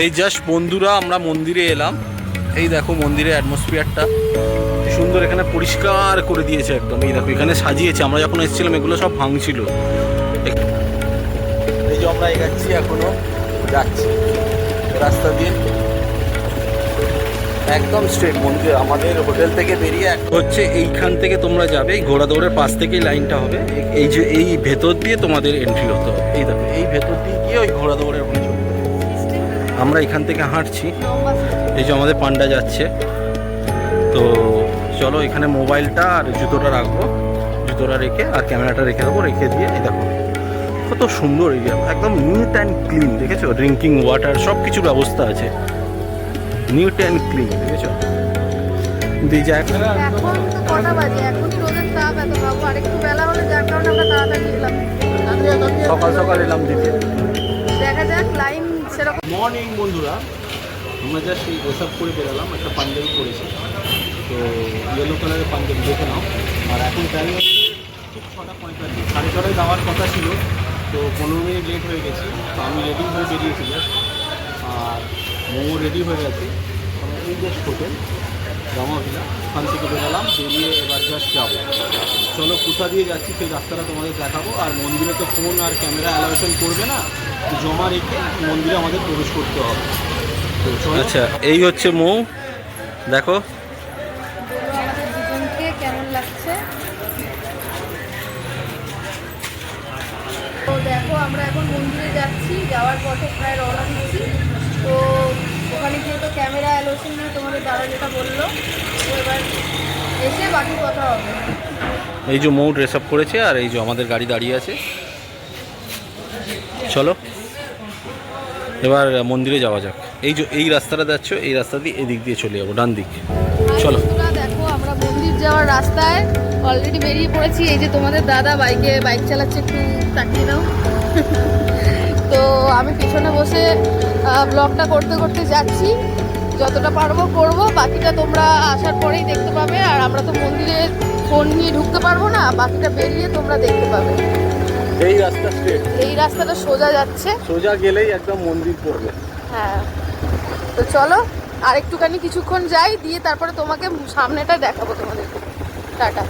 এই জাস্ট বন্ধুরা আমরা মন্দিরে এলাম। এই দেখো মন্দিরের অ্যাটমসফিয়ারটা সুন্দর, এখানে পরিষ্কার করে দিয়েছে একদম। এই দেখো এখানে সাজিয়েছে, আমরা যখন এসেছিলাম এগুলো সব ভাঙছিল। এই যে আমরা এগাচ্ছি, এখনো যাচ্ছি রাস্তা দিয়ে একদম স্ট্রেট মন্দির। আমাদের হোটেল থেকে বেরিয়ে হচ্ছে এইখান থেকে তোমরা যাবে, এই ঘোড়া দৌড়ের পাশ থেকেই লাইনটা হবে। এই যে এই ভেতর দিয়ে তোমাদের এন্ট্রি হতে হবে। এই দেখো এই ভেতর দিয়ে গিয়ে ওই ঘোড়া দৌড়ের ওখানে চলে যাবে। আমরা এখান থেকে হাঁটছি, এই যে আমাদের পান্ডা যাচ্ছে। তো চলো এখানে মোবাইলটা আর জুতোটা রাখবো, জুতোটা রেখে আর ক্যামেরাটা রেখে দেবো, রেখে দিয়ে এই দেখো কত সুন্দর এরিয়া, একদম নিট অ্যান্ড ক্লিন। দেখেছো ড্রিঙ্কিং ওয়াটার সব কিছু ব্যবস্থা আছে, নিট অ্যান্ড ক্লিন। দেখেছো এখন তো কটা বাজে, এখনই রোদের তাপ এত বাবু, আর একটু বেলা হলে যার কারণে আমরা তাড়াতাড়ি এলাম, সকাল সকাল এলাম দিকে। দেখা যাক লাইন সেরকম। মর্নিং বন্ধুরা, আমরা জাস্ট এই গোসাপ করে বেরোলাম, একটা পাঞ্জাবি পরেছি, তো ইয়েলো কালারের পাঞ্জাবি দেখে নাও। আর এখন টাইম হচ্ছে ঠিক 6:45, 6:30 যাওয়ার কথা ছিল, তো 15 মিনিট লেট হয়ে গেছি। তো আমি রেডি হয়ে বেরিয়েছি জাস্ট, আর মোমো রেডি হয়ে গেছে। এই জাস্ট হোটেল জামা ভিলা, ওখান থেকে বেরোলাম, বেরিয়ে এবার জাস্ট যাবো। চলো কোথা দিয়ে যাচ্ছি সেই রাস্তাটা তোমাদের দেখাবো। আর মন্দিরে তো ফোন আর ক্যামেরা অ্যালাউশন করবে না, জমা রেখে মন্দিরে আমাদের প্রবেশ করতে হবে। আচ্ছা এই হচ্ছে মৌ, দেখো আমাদের দুজনকে কেমন লাগছে। তো দেখো আমরা এখন মন্দিরে যাচ্ছি, যাওয়ার পথে প্রায় রওনা দিচ্ছি। তো ওখানে গিয়ে তো ক্যামেরা অ্যালোশন নিয়ে তোমাদের দাদা যেটা বললো, তো এবার এসে বাকি কথা হবে। এই যে মৌ ড্রেস আপ করেছে, আর এই যে আমাদের গাড়ি দাঁড়িয়ে আছে। চলো এবার মন্দিরে যাওয়া যাক। এই যে এই রাস্তাটা যাচ্ছ, এই রাস্তা দিয়ে এদিক দিয়ে চলে যাবো, ডান দিক। চলো দেখো আমরা মন্দির যাওয়ার রাস্তায় অলরেডি বেরিয়ে পড়েছি। এই যে তোমাদের দাদা বাইক চালাচ্ছে, একটু তাকিয়ে দাও। তো আমি পিছনে বসে ব্লগটা করতে করতে যাচ্ছি, যতটা পারবো করবো, বাকিটা তোমরা আসার পরেই দেখতে পাবে। আর আমরা তো মন্দিরে ফোন নিয়ে ঢুকতে পারবো না, বাকিটা বেরিয়ে তোমরা দেখতে পাবে। এই রাস্তা স্ট্রেট, এই রাস্তাটা সোজা যাচ্ছে, সোজা গেলেই একদম মন্দির পড়বে। হ্যাঁ তো চলো আর একটুখানি কিছুক্ষণ যাই, দিয়ে তারপরে তোমাকে সামনেটা দেখাবো তোমাদের। টাটা।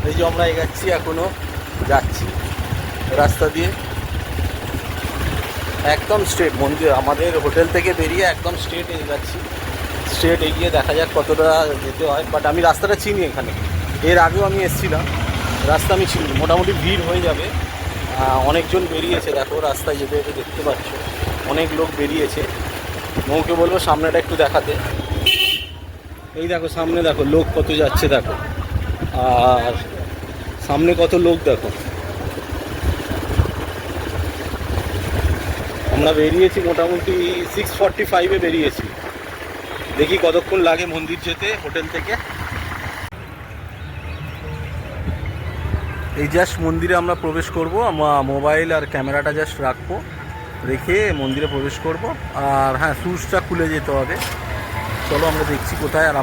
এই যে আমরা এগাচ্ছি, এখনো যাচ্ছি রাস্তা দিয়ে একদম স্ট্রেট মন্দির। আমাদের হোটেল থেকে বেরিয়ে একদম স্ট্রেট এগাচ্ছি, স্ট্রেট এগিয়ে দেখা যাক কতটা যেতে হয়। বাট আমি রাস্তাটা চিনি, এখানে এর আগেও আমি এসেছিলাম, রাস্তা আমি চিনি। মোটামুটি ভিড় হয়ে যাবে, অনেকজন বেরিয়েছে। দেখো রাস্তায় যেতে যেতে দেখতে পাচ্ছ অনেক লোক বেরিয়েছে। মৌকে বলবো সামনেটা একটু দেখাতে। এই দেখো সামনে দেখো লোক কত যাচ্ছে, দেখো আর সামনে কত লোক দেখো। আমরা বেরিয়েছি মোটামুটি 6:45-এ বেরিয়েছি, দেখি কতক্ষণ লাগে মন্দির যেতে হোটেল থেকে। এই জাস্ট মন্দিরে আমরা প্রবেশ করব, আমরা মোবাইল আর ক্যামেরাটা জাস্ট রাখবো, রেখে মন্দিরে প্রবেশ করব। আর হ্যাঁ সুজটা খুলে যেতে হবে। চলো আমরা দেখছি কোথায়। আর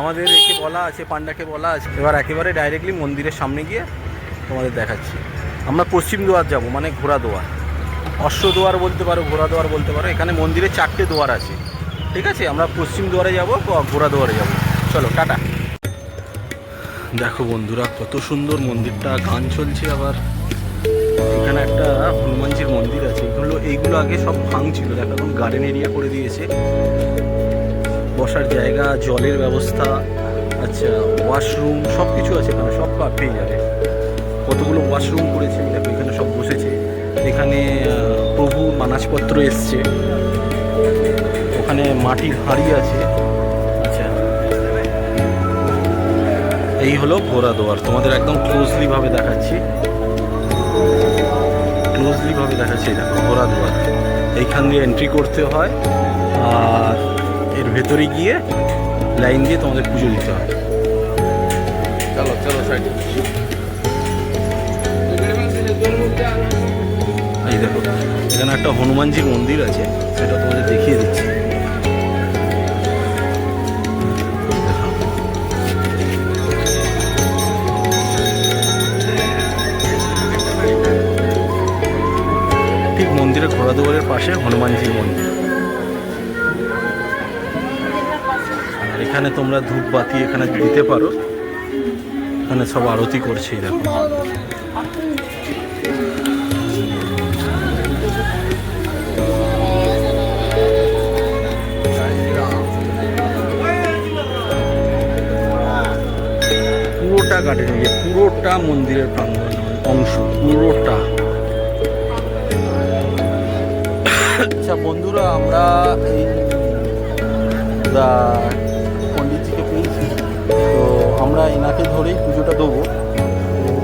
আমাদের একে বলা আছে, পান্ডাকে বলা আছে এবার একেবারে ডাইরেক্টলি মন্দিরের সামনে গিয়ে তোমাদের দেখাচ্ছি। আমরা পশ্চিম দুয়ার যাব, মানে ঘোড়া দুয়ার, অশ্ব দুয়ার বলতে পারো, ঘোড়া দুয়ার বলতে পারো। এখানে মন্দিরে 4টে দুয়ার আছে, ঠিক আছে? আমরা পশ্চিম দুয়ারে যাব, ঘোড়া দুয়ারে যাব। চলো টাটা। দেখো বন্ধুরা কত সুন্দর মন্দিরটা, গান চলছে। আবার এখানে একটা হনুমানজির মন্দির আছে। এইগুলো আগে সব ভাঙছিল, দেখো এখন গার্ডেন এরিয়া করে দিয়েছে, বসার জায়গা, জলের ব্যবস্থা, আচ্ছা ওয়াশরুম সব কিছু আছে এখানে, সব পেয়ে যাবে। কতগুলো ওয়াশরুম করেছে, দেখো এখানে সব বসেছে। এখানে প্রভু মানাজপত্র এসছে, ওখানে মাটির হাঁড়ি আছে। আচ্ছা এই হলো ঘোড়া দুয়ার, তোমাদের একদম ক্লোজলি ভাবে দেখাচ্ছি, দেখো ঘোড়া দুয়ার। এইখান দিয়ে এন্ট্রি করতে হয়, আর এর ভেতরে গিয়ে লাইন দিয়ে তোমাদের পুজো দিতে হয়। চলো চলো সাইড। এই দেখো এখানে একটা হনুমানজির মন্দির আছে, সেটা তোমাদের দেখিয়ে দিচ্ছি। ঠিক মন্দিরের ঘোড়াদুয়ারের পাশে হনুমানজির মন্দির। আর এখানে তোমরা ধূপবাতি এখানে দিতে পারো, এখানে সব আরতি করছে এই দেখো। পুরোটা গার্ডেন এরিয়া, পুরোটা মন্দিরের প্রাঙ্গণ অংশ, পুরোটা। আচ্ছা বন্ধুরা, আমরা এই পণ্ডিতজিকে পেয়েছি, তো আমরা এনাকে ধরেই পুজোটা দেবো।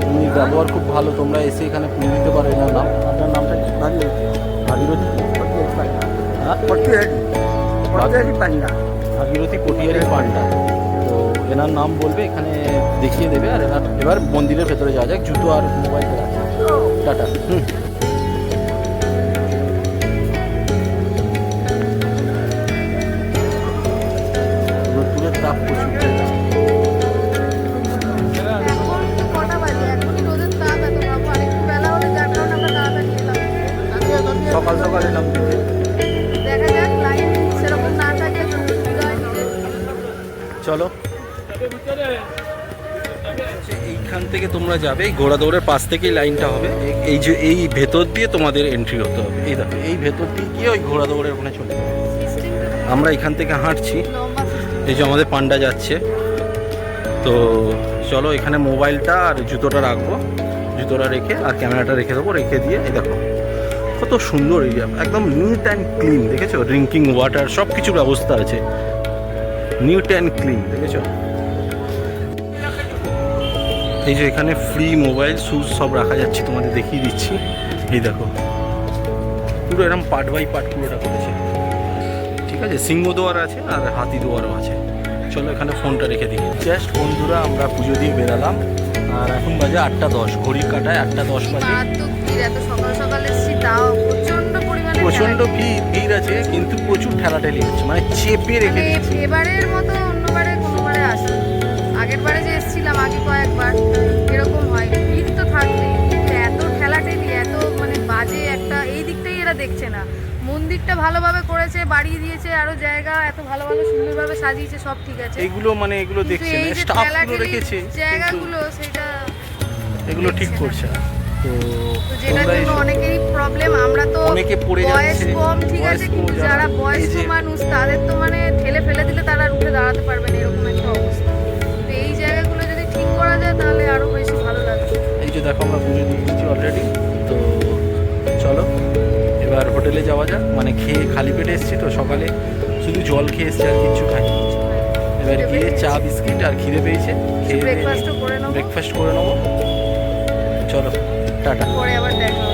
উনি ব্যবহার খুব ভালো, তোমরা এসে এখানে পুজো দিতে পারো। এনার নাম, আপনার নামটা কি? ভাগীরথী ভাগীরথী পটিয়ারি পান্ডা। তো এনার নাম বলবে, এখানে দেখিয়ে দেবে। আর এবার মন্দিরের ভেতরে যাওয়া যাক, জুতো আর মোবাইল আছে। টাটা। রোদ্দুরের তাপ প্রচুর। সকাল সকাল এলাম। দেখা যাক, লাইন সেরকম না থাকে তো সুবিধা হয় নিজের। চলো, এইখান থেকে তোমরা যাবে, এই ঘোড়াদৌড়ের পাশ থেকেই লাইনটা হবে। এই যে এই ভেতর দিয়ে তোমাদের এন্ট্রি হতে হবে। এই দেখো, এই ভেতর দিয়ে গিয়ে ওই ঘোড়াদৌড়ের ওখানে চলে যাবে। আমরা এখান থেকে হাঁটছি, এই যে আমাদের পান্ডা যাচ্ছে। তো চলো, এখানে মোবাইলটা আর জুতোটা রাখবো, জুতোটা রেখে আর ক্যামেরাটা রেখে দেবো। রেখে দিয়ে এই দেখো কত সুন্দর এরিয়া, একদম নিট অ্যান্ড ক্লিন। দেখেছো, ড্রিঙ্কিং ওয়াটার সব কিছু ব্যবস্থা আছে, নিট অ্যান্ড ক্লিন। দেখেছো, এই যে এখানে ফ্রি মোবাইল শুজ সব রাখা যাচ্ছে, তোমাদের দেখিয়ে দিচ্ছি। এই দেখো, পুরো এরকম পার্ট বাই পার্ট পুরোটা করেছে। ঠিক আছে, সিংহ দুয়ার আছে আর হাতি দুয়ারও আছে। চলো, এখানে ফোনটা রেখে দিই। জাস্ট বন্ধুরা, আমরা পুজো দিয়ে বেরালাম, আর এখন বাজে 8:10, ঘড়ির কাটায় 8:10 বাজে। এত সকাল সকাল এসেছি, তাও প্রচন্ড পরিমাণে প্রচন্ড ভিড় আছে, কিন্তু প্রচুর ঠেলাঠেলি হচ্ছে, মানে চেপে রেখে দিচ্ছে। এবারের মতো অন্যবারে কোনোবারে আসে, আগের বারে যে এসেছিলাম আগে কয়েকবার এরকম হয়, ভিড় তো থাকবেই, কিন্তু এত ঠেলাঠেলি, এত মানে বাজে একটা, এই দিকটাই এরা দেখছে না। মন্দিরটা ভালোভাবে করেছে, বাড়িয়ে দিয়েছে আরো জায়গা, এত ভালো ভালো সুন্দরভাবে সাজিয়েছে, সব ঠিক আছে। এগুলো মানে এগুলো দেখছে না, স্টাফগুলো রেখেছে জায়গাগুলো, সেটা এগুলো ঠিক করছে না। তো যেটার জন্য অনেকেরই প্রবলেম। আমরা তো অনেকে পড়ে বয়স যাচ্ছে, কম, ঠিক আছে, কিন্তু যারা বয়স্ক মানুষ তাদের তো মানে ঠেলে ফেলে দিলে তারা আর উঠে দাঁড়াতে পারবে না, এরকম একটা অবস্থা। তো এই জায়গাগুলো যদি ঠিক করা যায় তাহলে আরো বেশি ভালো লাগবে। এই যে দেখো, আমরা পুজো দিয়ে দিয়েছি অলরেডি। তো চলো, এবার হোটেলে যাওয়া যাক। মানে খেয়ে খালি পেটে এসেছি তো, সকালে শুধু জল খেয়ে এসেছি, আর কিচ্ছু খাইনি। এবার গিয়ে চা বিস্কিট আর খিদে পেয়েছে, খেয়ে ব্রেকফাস্ট করে নেবো। চলো, টাটা। পরে আবার দেখা